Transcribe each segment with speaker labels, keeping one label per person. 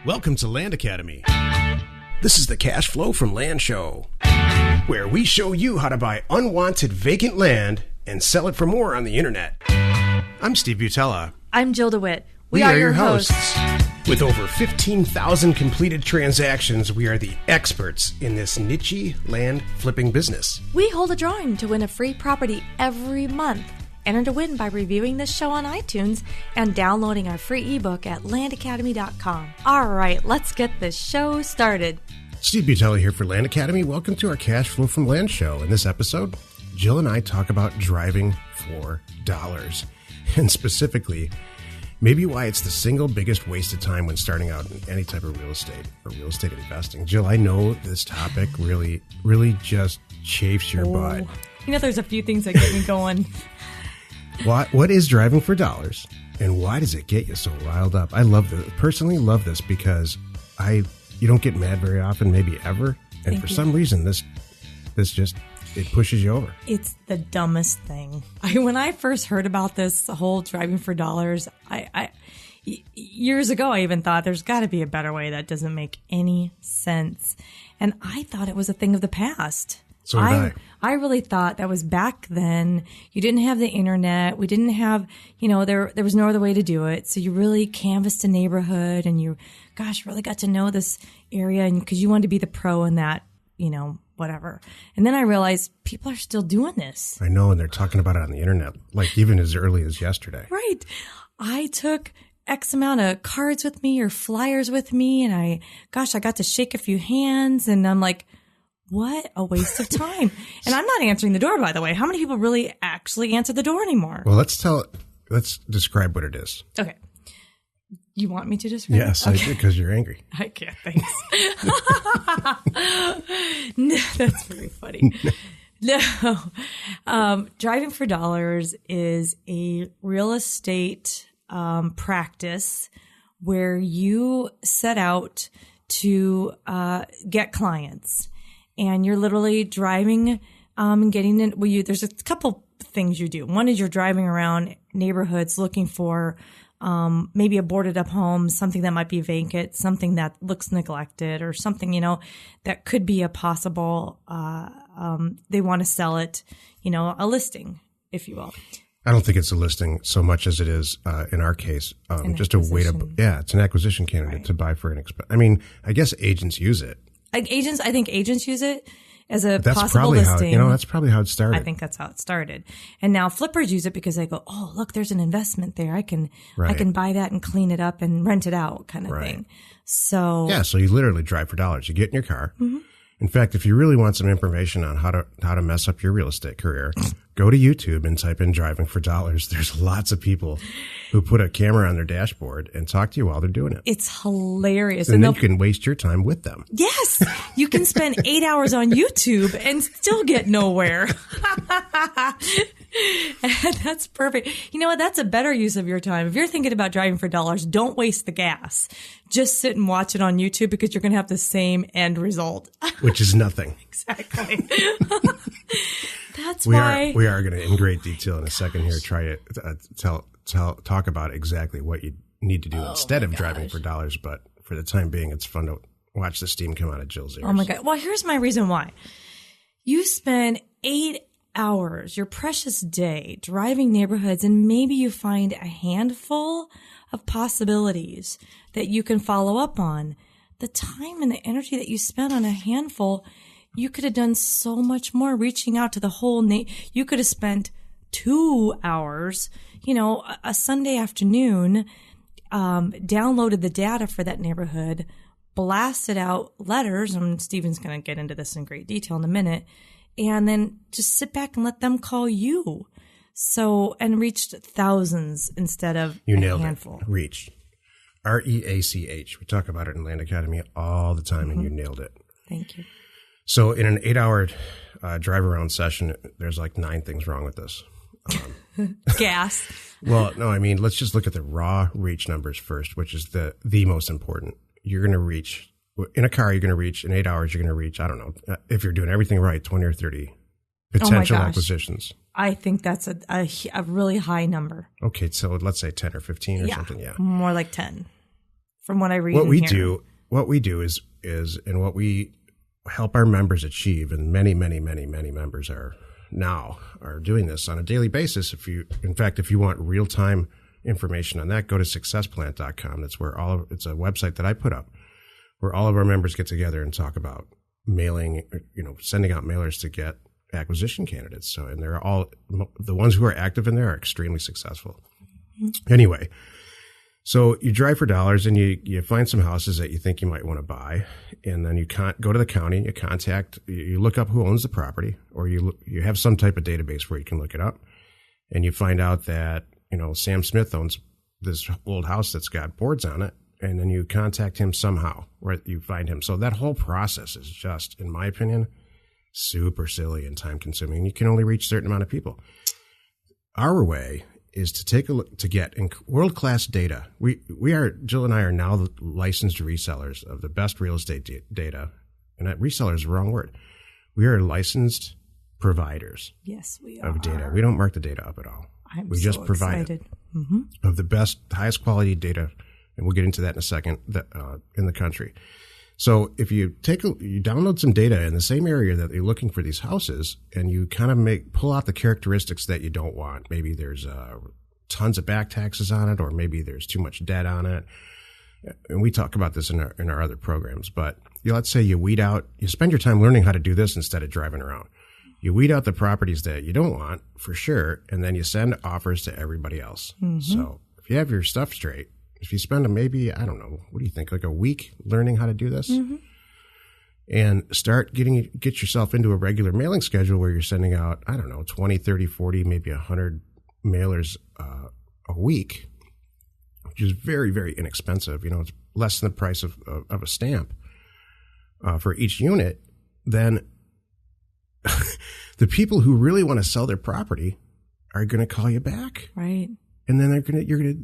Speaker 1: Welcome to Land Academy. This is the Cash Flow from Land show, where we show you how to buy unwanted vacant land and sell it for more on the internet. I'm Steve Butala.
Speaker 2: I'm Jill DeWit.
Speaker 1: We are your hosts. With over 15,000 completed transactions, we are the experts in this niche land flipping business.
Speaker 2: We hold a drawing to win a free property every month. Enter to win by reviewing this show on iTunes and downloading our free ebook at landacademy.com. All right, let's get this show started.
Speaker 1: Steve Butala here for Land Academy. Welcome to our Cash Flow from Land show. In this episode, Jill and I talk about driving for dollars, and specifically, maybe why it's the single biggest waste of time when starting out in any type of real estate or real estate investing. Jill, I know this topic really just chafes your butt.
Speaker 2: You know, there's a few things that get me going.
Speaker 1: What is driving for dollars, and why does it get you so riled up? I personally love this because you don't get mad very often, maybe ever, and for some reason this just it pushes you over.
Speaker 2: It's the dumbest thing. When I first heard about this whole driving for dollars, years ago I even thought there's got to be a better way. That doesn't make any sense, and I thought it was a thing of the past.
Speaker 1: So did
Speaker 2: I really thought that was back then. You didn't have the internet. We didn't have, there was no other way to do it. So you really canvassed a neighborhood and you really got to know this area, and because you wanted to be the pro in that, whatever. And then I realized people are still doing this.
Speaker 1: I know, and they're talking about it on the internet, like even as early as yesterday.
Speaker 2: Right. I took X amount of cards with me or flyers with me, and I got to shake a few hands, and I'm like, what a waste of time. And I'm not answering the door, by the way. How many people really actually answer the door anymore?
Speaker 1: Well, let's describe what it is.
Speaker 2: Okay. You want me to describe it?
Speaker 1: Yes, okay. I do, because you're angry.
Speaker 2: I can't, thanks. No, that's very funny. No. Driving for dollars is a real estate practice where you set out to get clients. And you're literally driving and getting in. There's a couple things you do. One is you're driving around neighborhoods looking for maybe a boarded up home, something that might be vacant, something that looks neglected, or something, that could be a possible, they want to sell it, a listing, if you will.
Speaker 1: I don't think it's a listing so much as it is, in our case, just a way to, it's an acquisition candidate to buy for I guess agents use it. I
Speaker 2: think agents use it as a
Speaker 1: that's
Speaker 2: possible
Speaker 1: probably
Speaker 2: listing.
Speaker 1: That's probably how it started.
Speaker 2: I think that's how it started. And now flippers use it because they go, oh, look, there's an investment there. I can buy that and clean it up and rent it out kind of thing. So
Speaker 1: so you literally drive for dollars. You get in your car. Mm-hmm. In fact, if you really want some information on how to mess up your real estate career, go to YouTube and type in driving for dollars. There's lots of people who put a camera on their dashboard and talk to you while they're doing it.
Speaker 2: It's hilarious.
Speaker 1: And then you can waste your time with them.
Speaker 2: Yes. You can spend 8 hours on YouTube and still get nowhere. That's perfect. You know what? That's a better use of your time. If you're thinking about driving for dollars, don't waste the gas. Just sit and watch it on YouTube because you're going to have the same end result.
Speaker 1: Which is nothing.
Speaker 2: Exactly. That's
Speaker 1: we
Speaker 2: why
Speaker 1: we are going to, in great detail in a second here, try to talk about exactly what you need to do instead of driving for dollars. But for the time being, it's fun to watch the steam come out of Jill's ears.
Speaker 2: Oh my God. Well, here's my reason why. You spend 8 hours, your precious day, driving neighborhoods, and maybe you find a handful of possibilities that you can follow up on. The time and the energy that you spent on a handful, you could have done so much more reaching out to the whole you could have spent 2 hours, a Sunday afternoon, downloaded the data for that neighborhood, blasted out letters, and Stephen's going to get into this in great detail in a minute, and then just sit back and let them call you. So, and reached thousands instead of
Speaker 1: a
Speaker 2: handful.
Speaker 1: It. Reached. REACH. We talk about it in Land Academy all the time, and you nailed it.
Speaker 2: Thank you.
Speaker 1: So in an 8-hour drive around session, there's like 9 things wrong with this.
Speaker 2: Gas.
Speaker 1: Well, no, let's just look at the raw reach numbers first, which is the most important. You're going to reach, in a car, you're going to reach, in 8 hours, you're going to reach, I don't know, if you're doing everything right, 20 or 30 potential acquisitions.
Speaker 2: I think that's a really high number.
Speaker 1: Okay, so let's say 10 or 15 or something. Yeah,
Speaker 2: more like 10. from what I read.
Speaker 1: What we do is, and what we help our members achieve, and many members are doing this on a daily basis. If you want real time information on that, go to successplant.com. That's where it's a website that I put up where all of our members get together and talk about mailing, sending out mailers to get acquisition candidates. So, and they're all, the ones who are active in there are extremely successful. Mm-hmm. Anyway, so you drive for dollars and you find some houses that you think you might want to buy. And then you go to the county, you look up who owns the property, or you have some type of database where you can look it up. And you find out that, Sam Smith owns this old house that's got boards on it. And then you contact him somehow, or you find him. So that whole process is just, in my opinion, super silly and time consuming. You can only reach a certain amount of people. Our way is to take a look, to get world-class data. Jill and I are now the licensed resellers of the best real estate data. And that reseller is the wrong word. We are licensed providers.
Speaker 2: Yes, we are.
Speaker 1: Of data. We don't mark the data up at all.
Speaker 2: We just provide it. Mm-hmm.
Speaker 1: Of the best, highest quality data. And we'll get into that in a second, in the country. So if you download some data in the same area that you're looking for these houses, and you kind of pull out the characteristics that you don't want. Maybe there's tons of back taxes on it, or maybe there's too much debt on it. And we talk about this in our other programs. But let's say you spend your time learning how to do this instead of driving around. You weed out the properties that you don't want, for sure, and then you send offers to everybody else. Mm-hmm. So if you have your stuff straight, if you spend maybe, I don't know, what do you think, like a week learning how to do this? Mm-hmm. And get yourself into a regular mailing schedule where you're sending out, I don't know, 20, 30, 40, maybe 100 mailers a week, which is very, very inexpensive. It's less than the price of a stamp for each unit. Then the people who really want to sell their property are going to call you back.
Speaker 2: Right.
Speaker 1: And then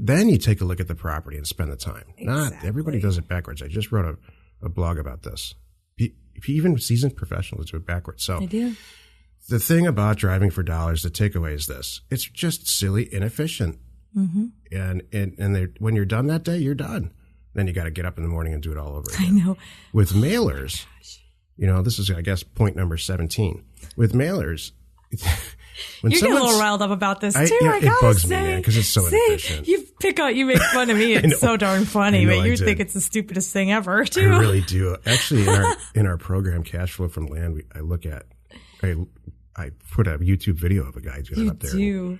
Speaker 1: then you take a look at the property and spend the time. Exactly. Not everybody does it backwards. I just wrote a blog about this. Even seasoned professionals do it backwards. So
Speaker 2: I do.
Speaker 1: The thing about driving for dollars, the takeaway is this: it's just silly, inefficient. Mm-hmm. And when you're done that day, you're done. Then you got to get up in the morning and do it all over again.
Speaker 2: I know.
Speaker 1: With mailers, this is, I guess, point number 17. With mailers.
Speaker 2: You're getting a little riled up about this too.
Speaker 1: It bugs me, man, because it's so inefficient.
Speaker 2: You make fun of me. It's so darn funny, but you think it's the stupidest thing ever, too.
Speaker 1: I really do. Actually, in our program, Cash Flow from Land, I put a YouTube video of a guy doing it up there. You do.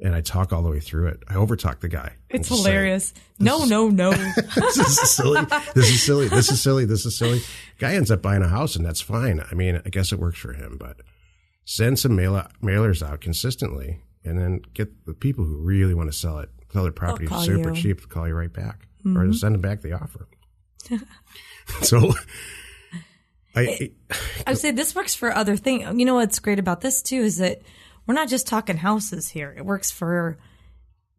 Speaker 1: And I talk all the way through it. I overtalk the guy.
Speaker 2: It's hilarious. No.
Speaker 1: This is silly. This is silly. This is silly. This is silly. Guy ends up buying a house, and that's fine. I mean, I guess it works for him, but send some mailers out consistently, and then get the people who really want to sell their property super cheap to call you right back, mm-hmm. or to send them back the offer. So I
Speaker 2: would say this works for other things. You know what's great about this too is that we're not just talking houses here. It works for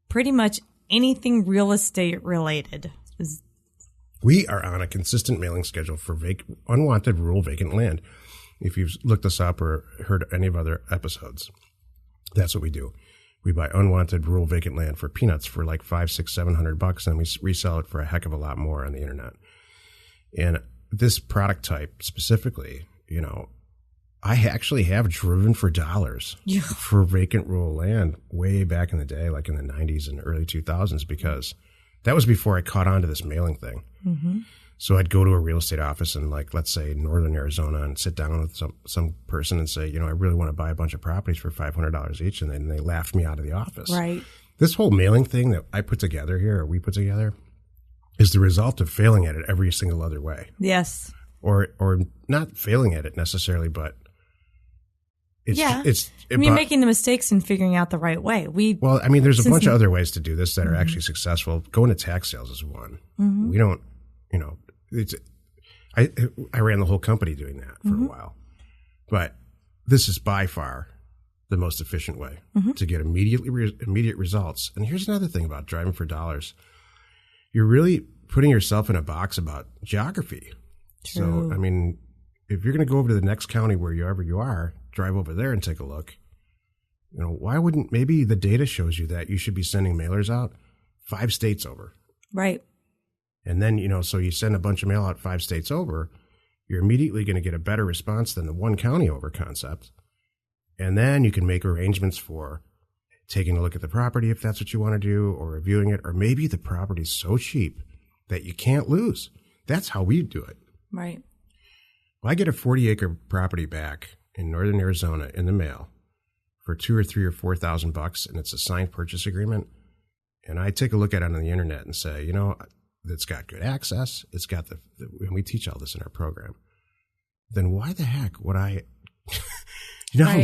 Speaker 2: pretty much anything real estate related.
Speaker 1: We are on a consistent mailing schedule for unwanted rural vacant land. If you've looked us up or heard any of other episodes, that's what we do. We buy unwanted rural vacant land for peanuts for like $500, $600, $700, and we resell it for a heck of a lot more on the internet. And this product type specifically, I actually have driven for dollars for vacant rural land way back in the day, like in the 90s and early 2000s, because that was before I caught on to this mailing thing. Mm-hmm. So I'd go to a real estate office in, like, let's say northern Arizona, and sit down with some person and say, I really want to buy a bunch of properties for $500 each. And then they laughed me out of the office.
Speaker 2: Right.
Speaker 1: This whole mailing thing that we put together, is the result of failing at it every single other way.
Speaker 2: Yes.
Speaker 1: Or not failing at it necessarily, but
Speaker 2: making the mistakes and figuring out the right way.
Speaker 1: There's a bunch of other ways to do this that are actually successful. Going to tax sales is one. Mm-hmm. We don't, I ran the whole company doing that for a while, but this is by far the most efficient way to get immediate results. And here's another thing about driving for dollars. You're really putting yourself in a box about geography. True. So, if you're going to go over to the next county wherever you are, drive over there and take a look. Why wouldn't, maybe the data shows you that you should be sending mailers out 5 states over.
Speaker 2: Right.
Speaker 1: And then, so you send a bunch of mail out 5 states over, you're immediately going to get a better response than the one county over concept. And then you can make arrangements for taking a look at the property if that's what you want to do, or reviewing it, or maybe the property's so cheap that you can't lose. That's how we do it.
Speaker 2: Right.
Speaker 1: Well, I get a 40-acre property back in northern Arizona in the mail for $2,000 or $3,000 or $4,000, and it's a signed purchase agreement. And I take a look at it on the internet and say, it's got good access. It's got and we teach all this in our program. Then why the heck would I? How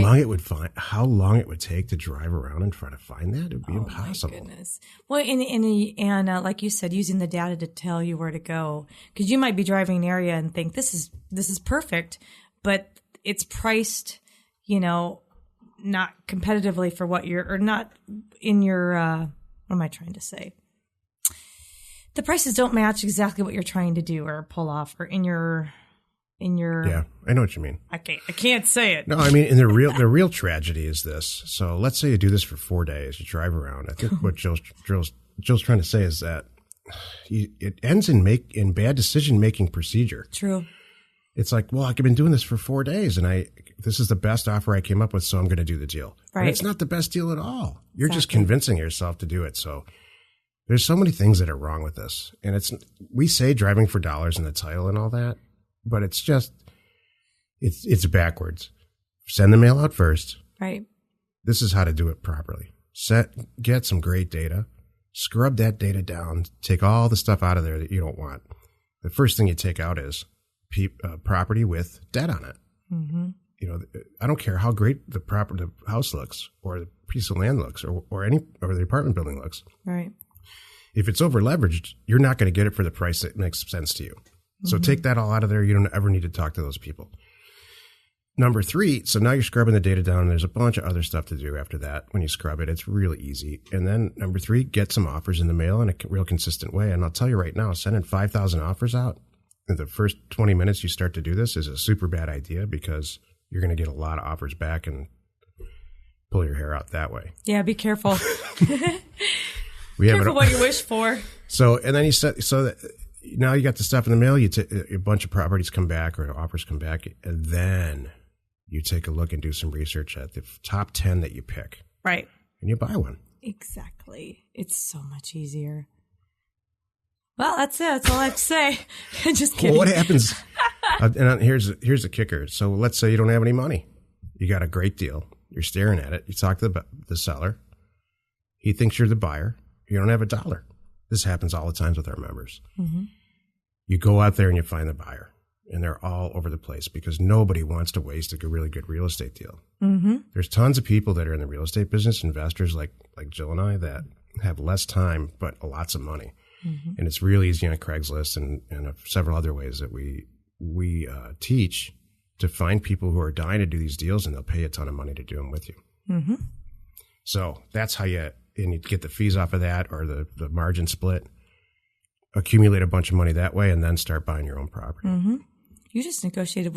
Speaker 1: long it would take to drive around and try to find that? It would be impossible.
Speaker 2: My goodness. Well, and like you said, using the data to tell you where to go, because you might be driving an area and think this is perfect, but it's priced, not competitively for what or not in your. What am I trying to say? The prices don't match exactly what you're trying to do or pull off, or in your.
Speaker 1: Yeah, I know what you mean.
Speaker 2: I can't say it.
Speaker 1: No, I mean, the real tragedy is this. So let's say you do this for 4 days, you drive around. I think what Jill's trying to say is that it ends in bad decision-making procedure.
Speaker 2: True.
Speaker 1: It's like, well, I've been doing this for 4 days, and this is the best offer I came up with, so I'm going to do the deal. Right. And it's not the best deal at all. You're just convincing yourself to do it. So there's so many things that are wrong with this. And we say driving for dollars in the title and all that, but it's just, it's backwards. Send the mail out first.
Speaker 2: Right.
Speaker 1: This is how to do it properly. Get some great data, scrub that data down, take all the stuff out of there that you don't want. The first thing you take out is property with debt on it. Mm-hmm. I don't care how great the house looks, or the piece of land looks, or the apartment building looks.
Speaker 2: Right.
Speaker 1: If it's over leveraged, you're not going to get it for the price that makes sense to you. So take that all out of there. You don't ever need to talk to those people. Number 3, so now you're scrubbing the data down. There's a bunch of other stuff to do after that. When you scrub it, it's really easy. And then number 3, get some offers in the mail in a real consistent way. And I'll tell you right now, sending 5,000 offers out in the first 20 minutes you start to do this is a super bad idea, because you're going to get a lot of offers back and pull your hair out that way.
Speaker 2: Yeah, be careful. Careful what you wish for.
Speaker 1: So, and then now you got the stuff in the mail, a bunch of properties come back or offers come back, and then you take a look and do some research at the top 10 that you pick. Right. And you buy one.
Speaker 2: Exactly. It's so much easier. Well, that's it. That's all I have to say. Just kidding.
Speaker 1: Well, what happens? And here's the kicker. So let's say you don't have any money. You got a great deal. You're staring at it. You talk to the seller. He thinks you're the buyer. You don't have $1. This happens all the times with our members. Mm-hmm. You go out there and you find the buyer, and they're all over the place because nobody wants to waste a really good real estate deal. Mm-hmm. There's tons of people that are in the real estate business, investors like Jill and I, that have less time but lots of money. Mm-hmm. And it's really easy on Craigslist and several other ways that we teach to find people who are dying to do these deals, and they'll pay a ton of money to do them with you. Mm-hmm. So that's how you get the fees off of that, or the margin split, accumulate a bunch of money that way, and then start buying your own property. Mm-hmm.
Speaker 2: You just negotiated,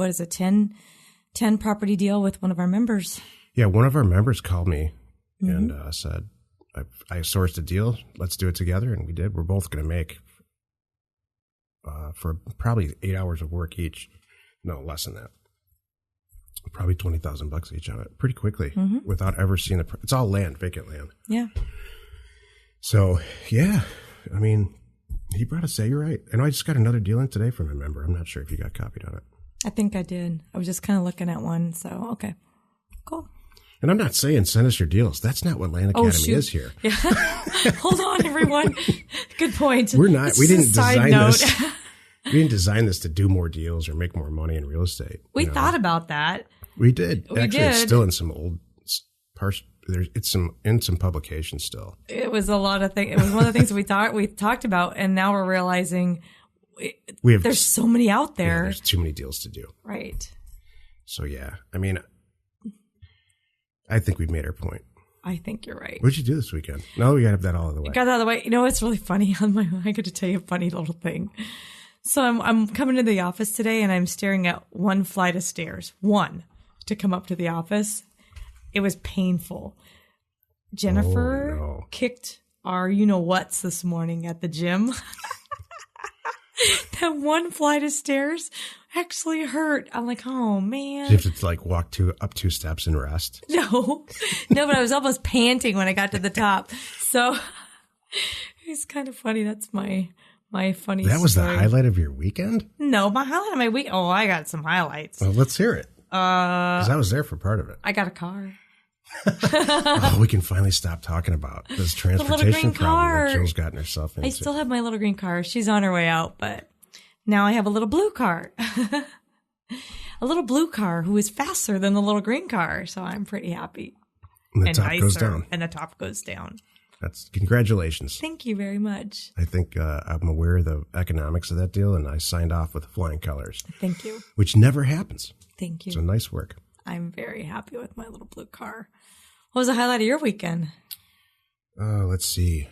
Speaker 2: 10 property deal with one of our members.
Speaker 1: Yeah, one of our members called me and said, I sourced a deal. Let's do it together. And we did. We're both going to make for probably 8 hours of work each. No, less than that. Probably $20,000 each on it pretty quickly without ever seeing it's all land, vacant land. Yeah. So, yeah, I mean, he brought us, you're right. And I just got another deal in today from a member. I'm not sure if you got copied on it.
Speaker 2: I think I did. I was just kind of looking at one. So, okay, cool.
Speaker 1: And I'm not saying send us your deals. That's not what Land Academy is here.
Speaker 2: Yeah. Hold on, everyone. Good point.
Speaker 1: We're not. We didn't design this. We didn't design this to do more deals or make more money in real estate.
Speaker 2: We thought about that.
Speaker 1: We did. Actually, it's still in some old parts. It's in some publications still.
Speaker 2: It was a lot of things. It was one of the things we talked about, and now we're realizing there's so many out there.
Speaker 1: Yeah, there's too many deals to do.
Speaker 2: Right.
Speaker 1: So yeah, I mean, I think we've made our point.
Speaker 2: I think you're right.
Speaker 1: What did you do this weekend? No, we got that all out of the way.
Speaker 2: Got that out of the way. You know, it's really funny. I got to tell you a funny little thing. So I'm coming to the office today, and I'm staring at one flight of stairs. One. To come up to the office. It was painful. Jennifer kicked our you-know-whats this morning at the gym. that one flight of stairs actually hurt. I'm like, oh man.
Speaker 1: Did you have to like walk up 2 steps and rest?
Speaker 2: No, but I was almost panting when I got to the top. So it's kind of funny. That's my funny
Speaker 1: That was
Speaker 2: story.
Speaker 1: the highlight of your weekend?
Speaker 2: No, my highlight of my week. Oh, I got some highlights.
Speaker 1: Well, let's hear it. Because I was there for part of it.
Speaker 2: I got a car.
Speaker 1: Oh, we can finally stop talking about this transportation problem that Jill's gotten herself into.
Speaker 2: I still have my little green car. She's on her way out, but now I have a little blue car. A little blue car who is faster than the little green car. So I'm pretty happy.
Speaker 1: And the top goes down.
Speaker 2: And the top goes down.
Speaker 1: That's congratulations.
Speaker 2: Thank you very much.
Speaker 1: I think I'm aware of the economics of that deal, and I signed off with flying colors.
Speaker 2: Thank you.
Speaker 1: Which never happens.
Speaker 2: Thank you.
Speaker 1: So nice work.
Speaker 2: I'm very happy with my little blue car. What was the highlight of your weekend?
Speaker 1: Let's see.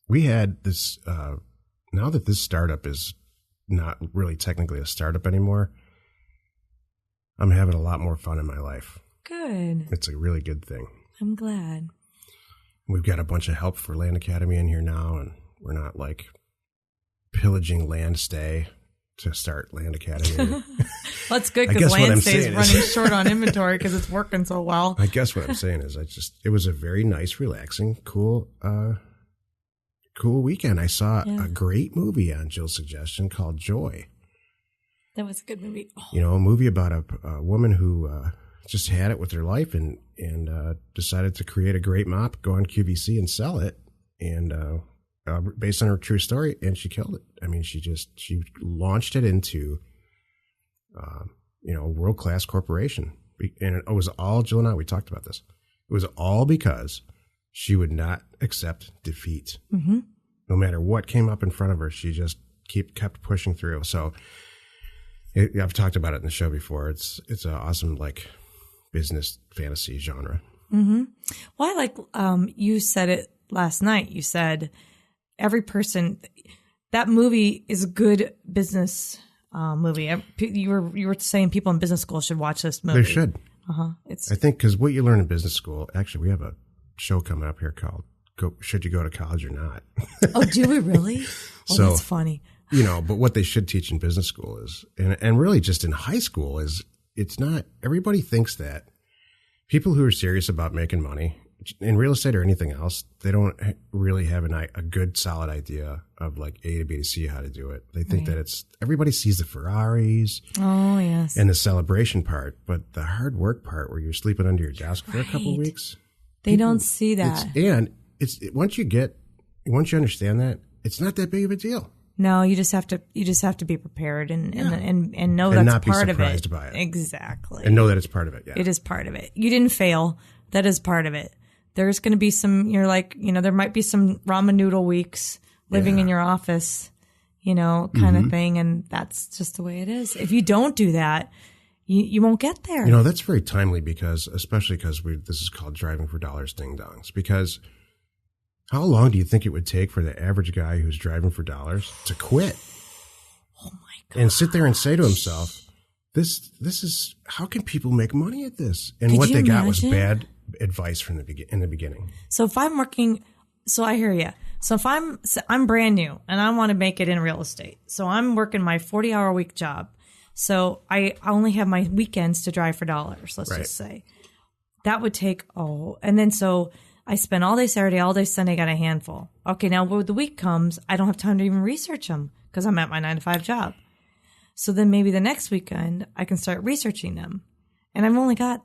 Speaker 1: We had this, now that this startup is not really technically a startup anymore, I'm having a lot more fun in my life.
Speaker 2: Good.
Speaker 1: It's a really good thing.
Speaker 2: I'm glad.
Speaker 1: We've got a bunch of help for Land Academy in here now, and we're not like pillaging Land Stay to start Land Academy.
Speaker 2: Well, that's good because Land Stay is running short on inventory because it's working so well.
Speaker 1: I guess what I'm saying is it was a very nice, relaxing, cool weekend. I saw a great movie on Jill's suggestion called Joy.
Speaker 2: That was a good movie. Oh.
Speaker 1: You know, a movie about a woman who just had it with her life and decided to create a great mop, go on QVC and sell it, and based on her true story, and she killed it. I mean, she launched it into a world-class corporation, and it was all Jill and I. We talked about this. It was all because she would not accept defeat. Mm-hmm. No matter what came up in front of her, she just kept pushing through. So I've talked about it in the show before. It's an awesome business fantasy genre.
Speaker 2: Mm-hmm. Well, I like you said it last night. You said every person, that movie is a good business movie. You were saying people in business school should watch this movie.
Speaker 1: They should. I think because what you learn in business school, actually, we have a show coming up here called Should You Go to College or Not?
Speaker 2: Oh, do we really? Oh,
Speaker 1: so,
Speaker 2: that's funny.
Speaker 1: But what they should teach in business school is, and really just in high school is, it's not, everybody thinks that people who are serious about making money in real estate or anything else, they don't really have a good solid idea of A to B to C how to do it. They think that everybody sees the Ferraris.
Speaker 2: Oh, yes.
Speaker 1: And the celebration part, but the hard work part where you're sleeping under your desk for a couple of weeks.
Speaker 2: They don't see that.
Speaker 1: Once you understand that, it's not that big of a deal.
Speaker 2: No, you just have to be prepared and know
Speaker 1: and
Speaker 2: that's
Speaker 1: not be
Speaker 2: part of
Speaker 1: surprised
Speaker 2: it.
Speaker 1: By it.
Speaker 2: Exactly.
Speaker 1: And know that it's part of it. Yeah.
Speaker 2: It is part of it. You didn't fail. That is part of it. There's going to be some, there might be some ramen noodle weeks living in your office, kind of thing. And that's just the way it is. If you don't do that, you won't get there.
Speaker 1: That's very timely especially because this is called Driving for Dollars Ding Dongs. Because how long do you think it would take for the average guy who's driving for dollars to quit?
Speaker 2: Oh my God.
Speaker 1: And sit there and say to himself, this is, how can people make money at this? And
Speaker 2: Could
Speaker 1: what
Speaker 2: you
Speaker 1: they got
Speaker 2: imagine?
Speaker 1: was bad advice in the beginning.
Speaker 2: So if I'm working, I hear you. So if I'm brand new and I want to make it in real estate. So I'm working my 40-hour a week job. So I only have my weekends to drive for dollars, let's just say. That would take, and then so I spend all day Saturday, all day Sunday, got a handful. Okay, now when the week comes, I don't have time to even research them because I'm at my 9-to-5 job. So then maybe the next weekend, I can start researching them. And I've only got,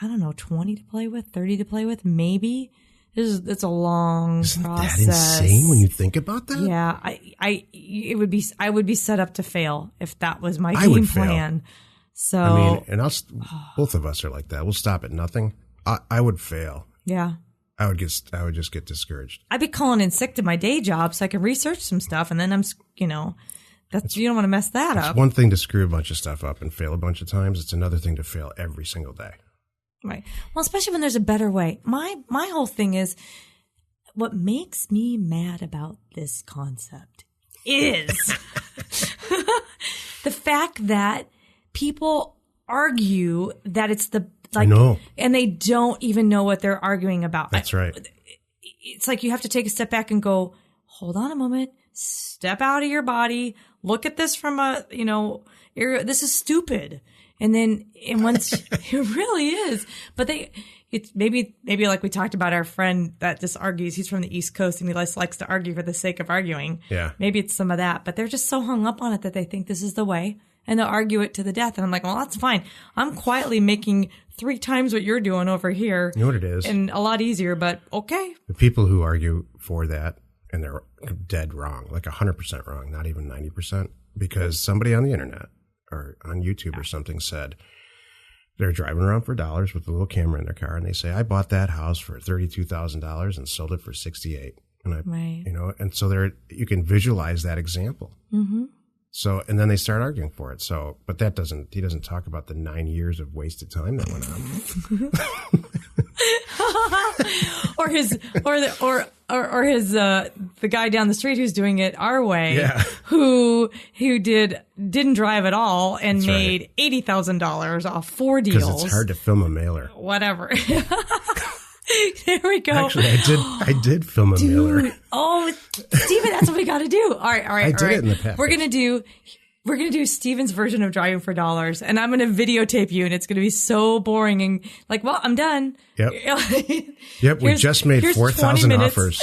Speaker 2: 20 to play with, 30 to play with, maybe. It's a long
Speaker 1: Isn't
Speaker 2: process.
Speaker 1: Isn't that insane when you think about that?
Speaker 2: Yeah, I would be set up to fail if that was my game plan. So
Speaker 1: both of us are like that. We'll stop at nothing. I would fail.
Speaker 2: Yeah.
Speaker 1: I would just get discouraged.
Speaker 2: I'd be calling in sick to my day job so I can research some stuff, and then I'm, you don't want to mess that up.
Speaker 1: It's one thing to screw a bunch of stuff up and fail a bunch of times. It's another thing to fail every single day.
Speaker 2: Right. Well, especially when there's a better way. My whole thing is, what makes me mad about this concept is the fact that people argue that it's
Speaker 1: I know.
Speaker 2: And they don't even know what they're arguing about.
Speaker 1: That's right.
Speaker 2: It's like you have to take a step back and go, hold on a moment. step out of your body, look at this from a, this is stupid. And once it really is, but it's maybe like we talked about our friend that just argues. He's from the East Coast and he likes to argue for the sake of arguing.
Speaker 1: Yeah.
Speaker 2: Maybe it's some of that, but they're just so hung up on it that they think this is the way and they'll argue it to the death. And I'm like, well, that's fine. I'm quietly making 3 times what you're doing over here.
Speaker 1: You know what it is?
Speaker 2: And a lot easier, but okay.
Speaker 1: The people who argue for that, and they're dead wrong, like 100% wrong, not even 90%, because somebody on the internet or on YouTube or something said they're driving around for dollars with a little camera in their car, and they say, I bought that house for $32,000 and sold it for $68,000. And
Speaker 2: right.
Speaker 1: And so you can visualize that example. Mm-hmm. So, and then they start arguing for it. So, but he doesn't talk about the 9 years of wasted time that went on. The guy down the street who's doing it our way, who didn't drive at all and That's
Speaker 2: made $80,000 off 4 deals.
Speaker 1: Because it's hard to film a mailer.
Speaker 2: Whatever. There we go.
Speaker 1: Actually, I did film a mailer.
Speaker 2: Oh, Steven, that's what we got to do. All right.
Speaker 1: I did it in the past.
Speaker 2: We're gonna do Steven's version of driving for dollars, and I'm gonna videotape you, and it's gonna be so boring and like, well, I'm done.
Speaker 1: Yep. We just made 4,000 offers.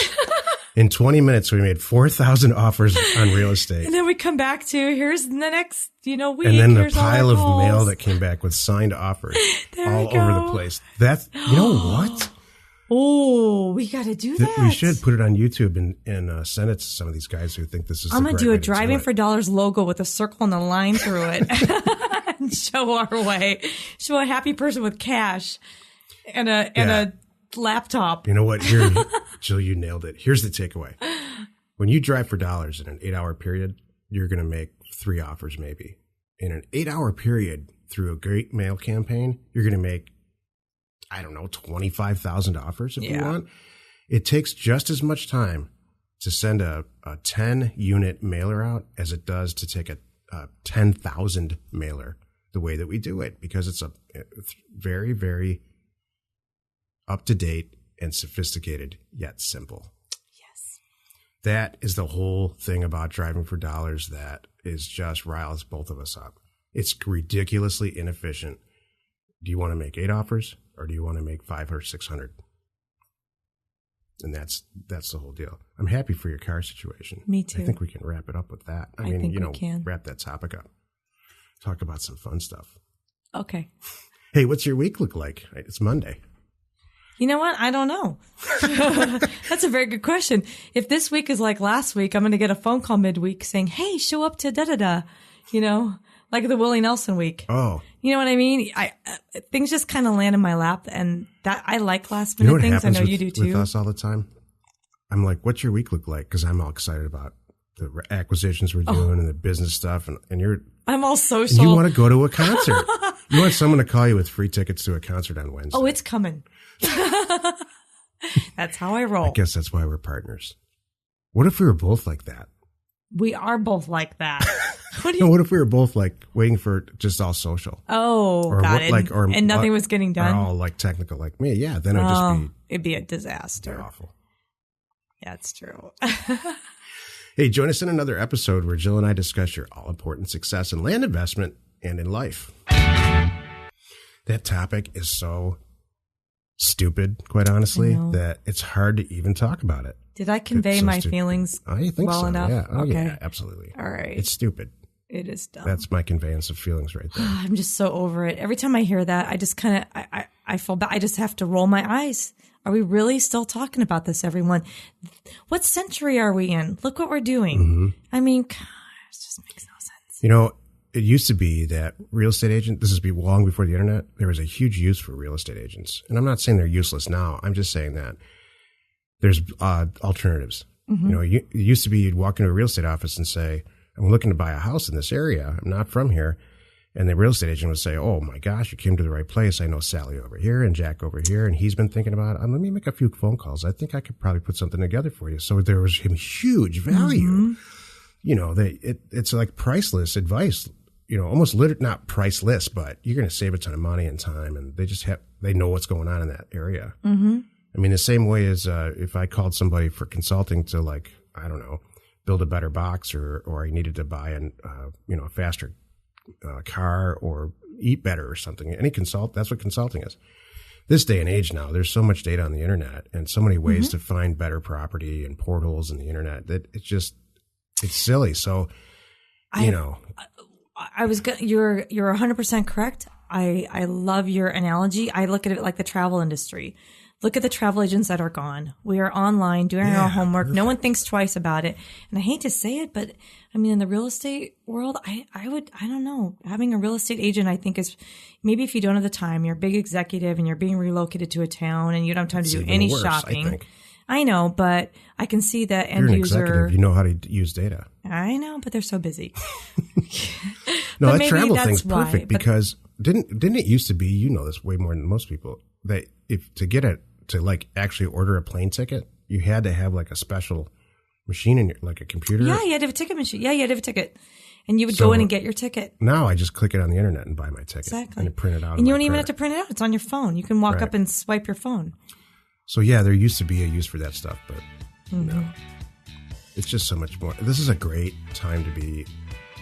Speaker 1: In 20 minutes, we made 4,000 offers on real estate.
Speaker 2: And then we come back to here's the next, week.
Speaker 1: And then the pile of mail that came back with signed offers all over the place. You know what?
Speaker 2: Oh, we got to do that.
Speaker 1: We should put it on YouTube and send it to some of these guys who think this is.
Speaker 2: I'm going to do a driving for dollars logo with a circle and a line through it and show our way. Show a happy person with cash and a laptop.
Speaker 1: You know what? Here, Jill, you nailed it. Here's the takeaway. When you drive for dollars in an 8-hour period, you're going to make 3 offers maybe. In an 8-hour period through a great mail campaign, you're going to make, I don't know, 25,000 offers if you want. It takes just as much time to send a 10-unit mailer out as it does to take a 10,000 mailer the way that we do it, because it's a very, very up-to-date and sophisticated yet simple.
Speaker 2: Yes.
Speaker 1: That is the whole thing about driving for dollars that is just riles both of us up. It's ridiculously inefficient. Do you want to make 8 offers? Or do you want to make 500 or 600? And that's the whole deal. I'm happy for your car situation.
Speaker 2: Me too.
Speaker 1: I think we can wrap it up with that. I mean, we can wrap that topic up. Talk about some fun stuff.
Speaker 2: Okay.
Speaker 1: Hey, what's your week look like? It's Monday.
Speaker 2: You know what? I don't know. That's a very good question. If this week is like last week, I'm going to get a phone call midweek saying, hey, show up to da-da-da, like the Willie Nelson week.
Speaker 1: Oh.
Speaker 2: You know what I mean? Things just kind of land in my lap, and that I like last minute things. I know you do too.
Speaker 1: With us all the time. I'm like, what's your week look like? Because I'm all excited about the acquisitions we're doing and the business stuff, and you're.
Speaker 2: I'm all social.
Speaker 1: And you want to go to a concert. You want someone to call you with free tickets to a concert on Wednesday.
Speaker 2: Oh, it's coming. That's how I roll.
Speaker 1: I guess that's why we're partners. What if we were both like that?
Speaker 2: We are both like that.
Speaker 1: What if we were both like waiting for just all social?
Speaker 2: Oh, got it. And nothing was getting done.
Speaker 1: Or all like technical like me. Yeah, then
Speaker 2: it'd be a disaster.
Speaker 1: It'd be awful.
Speaker 2: Yeah, it's true.
Speaker 1: Hey, join us in another episode where Jill and I discuss your all-important success in land investment and in life. That topic is so stupid, quite honestly, that it's hard to even talk about it.
Speaker 2: Did I convey my feelings well enough?
Speaker 1: Yeah. Oh,
Speaker 2: okay.
Speaker 1: Yeah, absolutely.
Speaker 2: All right.
Speaker 1: It's stupid.
Speaker 2: It is dumb.
Speaker 1: That's my conveyance of feelings right there.
Speaker 2: I'm just so over it. Every time I hear that, I just kind of, I feel bad. I just have to roll my eyes. Are we really still talking about this, everyone? What century are we in? Look what we're doing. Mm-hmm. I mean, gosh, it just makes no sense.
Speaker 1: It used to be that real estate agent, this is long before the internet, there was a huge use for real estate agents. And I'm not saying they're useless now. I'm just saying that there's alternatives. Mm-hmm. It used to be you'd walk into a real estate office and say, I'm looking to buy a house in this area. I'm not from here. And the real estate agent would say, oh my gosh, you came to the right place. I know Sally over here and Jack over here. And he's been thinking about it. Let me make a few phone calls. I think I could probably put something together for you. So there was huge value. Mm-hmm. It's like priceless advice, almost not priceless, but you're going to save a ton of money and time. And they know what's going on in that area. Mm-hmm. I mean, the same way as if I called somebody for consulting to build a better box, or I needed to buy a faster car, or eat better or something. That's what consulting is. This day and age now, there's so much data on the internet and so many ways to find better property and portholes in the internet that it's silly. So, you're
Speaker 2: 100% correct. I love your analogy. I look at it like the travel industry. Look at the travel agents that are gone. We are online doing our homework. Perfect. No one thinks twice about it. And I hate to say it, but I mean, in the real estate world, I don't know. Having a real estate agent, I think, is maybe if you don't have the time, you're a big executive and you're being relocated to a town and you don't have time to do any shopping. I know, but I can see that end
Speaker 1: user. You're an
Speaker 2: user.
Speaker 1: Executive. You know how to use data.
Speaker 2: I know, but they're so busy.
Speaker 1: No, that travel thing's perfect because didn't it used to be, you know this way more than most people, that to actually order a plane ticket, you had to have like a special machine in like a computer.
Speaker 2: Yeah, you had to have a ticket machine. Yeah, you had to have a ticket. And you would go in and get your ticket.
Speaker 1: Now I just click it on the internet and buy my ticket.
Speaker 2: Exactly.
Speaker 1: And print it out.
Speaker 2: And you don't even have to print it out. It's on your phone. You can walk up and swipe your phone.
Speaker 1: So yeah, there used to be a use for that stuff, but no. It's just so much more. This is a great time to be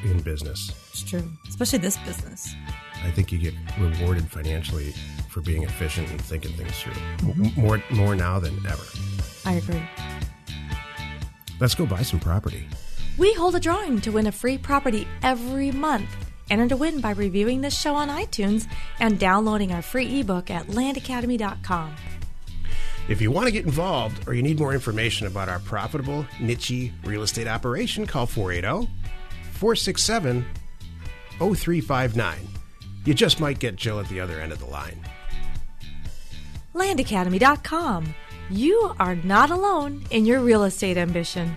Speaker 1: in business.
Speaker 2: It's true. Especially this business.
Speaker 1: I think you get rewarded financially for being efficient and thinking things through. More now than ever.
Speaker 2: I agree.
Speaker 1: Let's go buy some property.
Speaker 2: We hold a drawing to win a free property every month. Enter to win by reviewing this show on iTunes and downloading our free ebook at landacademy.com.
Speaker 1: If you want to get involved or you need more information about our profitable, niche real estate operation, call 480-467-0359. You just might get Jill at the other end of the line.
Speaker 2: landacademy.com. You are not alone in your real estate ambition.